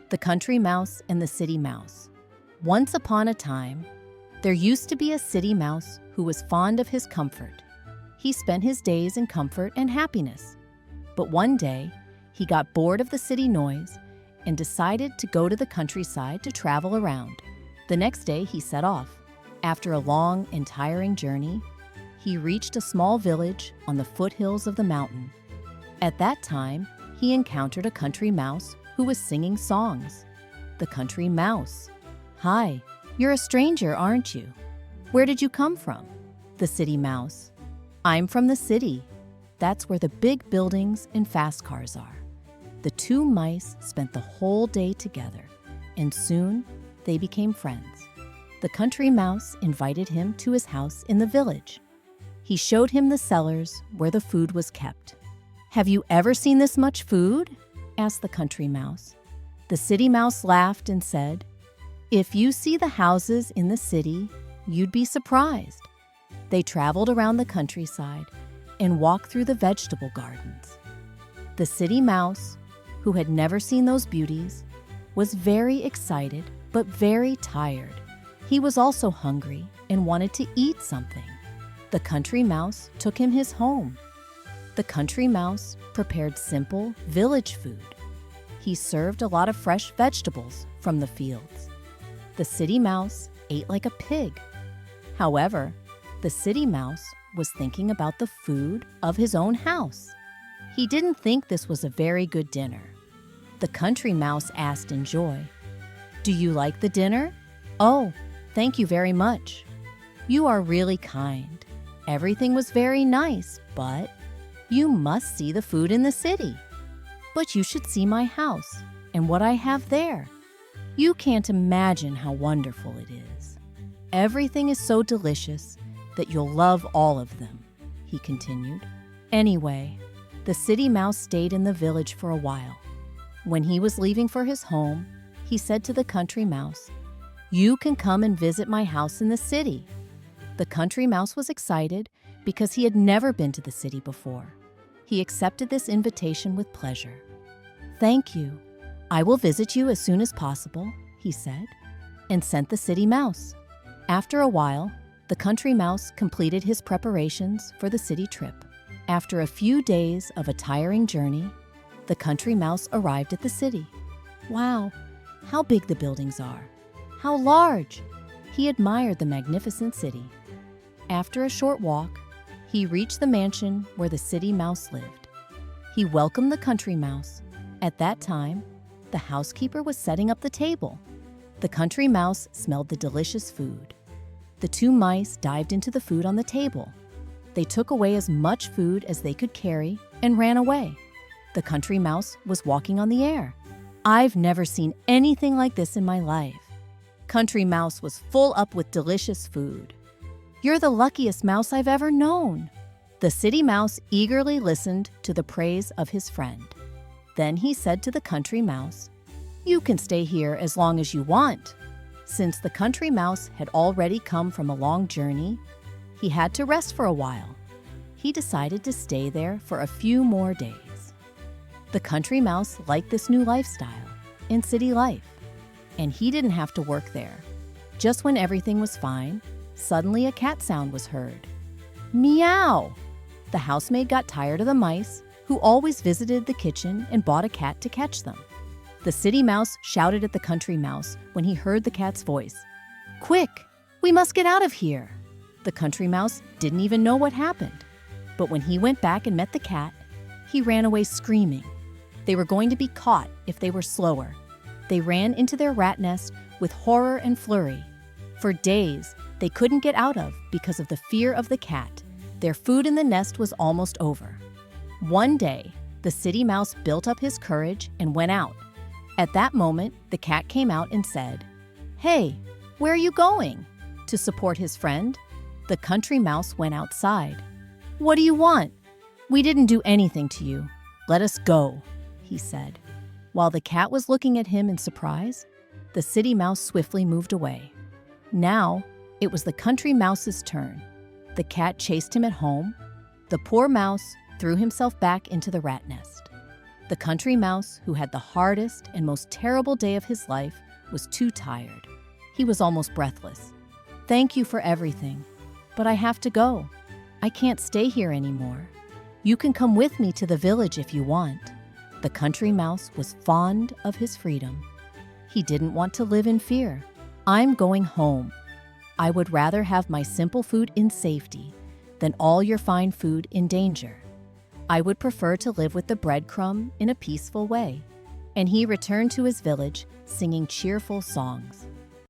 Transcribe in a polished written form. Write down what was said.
The Country Mouse and the City Mouse. Once upon a time, there used to be a city mouse who was fond of his comfort. He spent his days in comfort and happiness. But one day, he got bored of the city noise and decided to go to the countryside to travel around. The next day, he set off. After a long and tiring journey, he reached a small village on the foothills of the mountain. At that time, he encountered a country mouse who was singing songs. The Country Mouse. "Hi, you're a stranger, aren't you? Where did you come from?" The City Mouse. "I'm from the city. That's where the big buildings and fast cars are." The two mice spent the whole day together, and soon they became friends. The Country Mouse invited him to his house in the village. He showed him the cellars where the food was kept. "Have you ever seen this much food?" asked the Country Mouse. The City Mouse laughed and said, "If you see the houses in the city, you'd be surprised." They traveled around the countryside and walked through the vegetable gardens. The City Mouse, who had never seen those beauties, was very excited but very tired. He was also hungry and wanted to eat something. The Country Mouse took him his home. The Country Mouse prepared simple village food. He served a lot of fresh vegetables from the fields. The City Mouse ate like a pig. However, the City Mouse was thinking about the food of his own house. He didn't think this was a very good dinner. The Country Mouse asked in joy, "Do you like the dinner?" "Oh, thank you very much. You are really kind. Everything was very nice, but you must see the food in the city. But you should see my house and what I have there. You can't imagine how wonderful it is. Everything is so delicious that you'll love all of them," he continued. Anyway, the City Mouse stayed in the village for a while. When he was leaving for his home, he said to the Country Mouse, "You can come and visit my house in the city." The Country Mouse was excited because he had never been to the city before. He accepted this invitation with pleasure. "Thank you. I will visit you as soon as possible," he said, and sent the City Mouse. After a while, the Country Mouse completed his preparations for the city trip. After a few days of a tiring journey, the Country Mouse arrived at the city. Wow, how big the buildings are! How large! He admired the magnificent city. After a short walk, he reached the mansion where the City Mouse lived. He welcomed the Country Mouse. At that time, the housekeeper was setting up the table. The Country Mouse smelled the delicious food. The two mice dived into the food on the table. They took away as much food as they could carry and ran away. The Country Mouse was walking on the air. "I've never seen anything like this in my life." Country Mouse was full up with delicious food. "You're the luckiest mouse I've ever known." The City Mouse eagerly listened to the praise of his friend. Then he said to the Country Mouse, "You can stay here as long as you want." Since the Country Mouse had already come from a long journey, he had to rest for a while. He decided to stay there for a few more days. The Country Mouse liked this new lifestyle in city life, and he didn't have to work there. Just when everything was fine, suddenly a cat sound was heard. Meow! The housemaid got tired of the mice, who always visited the kitchen and bought a cat to catch them. The City Mouse shouted at the Country Mouse when he heard the cat's voice. "Quick! We must get out of here!" The Country Mouse didn't even know what happened. But when he went back and met the cat, he ran away screaming. They were going to be caught if they were slower. They ran into their rat nest with horror and flurry. For days, they couldn't get out of because of the fear of the cat. Their food in the nest was almost over. One day, the City Mouse built up his courage and went out. At that moment, the cat came out and said, "Hey, where are you going?" To support his friend, the Country Mouse went outside. "What do you want? We didn't do anything to you. Let us go," he said. While the cat was looking at him in surprise, the City Mouse swiftly moved away. Now, it was the Country Mouse's turn. The cat chased him at home. The poor mouse threw himself back into the rat nest. The country mouse, who had the hardest and most terrible day of his life, was too tired. He was almost breathless. "Thank you for everything, but I have to go. I can't stay here anymore. You can come with me to the village if you want." The country mouse was fond of his freedom. He didn't want to live in fear. "I'm going home. I would rather have my simple food in safety than all your fine food in danger. I would prefer to live with the breadcrumb in a peaceful way." And he returned to his village, singing cheerful songs.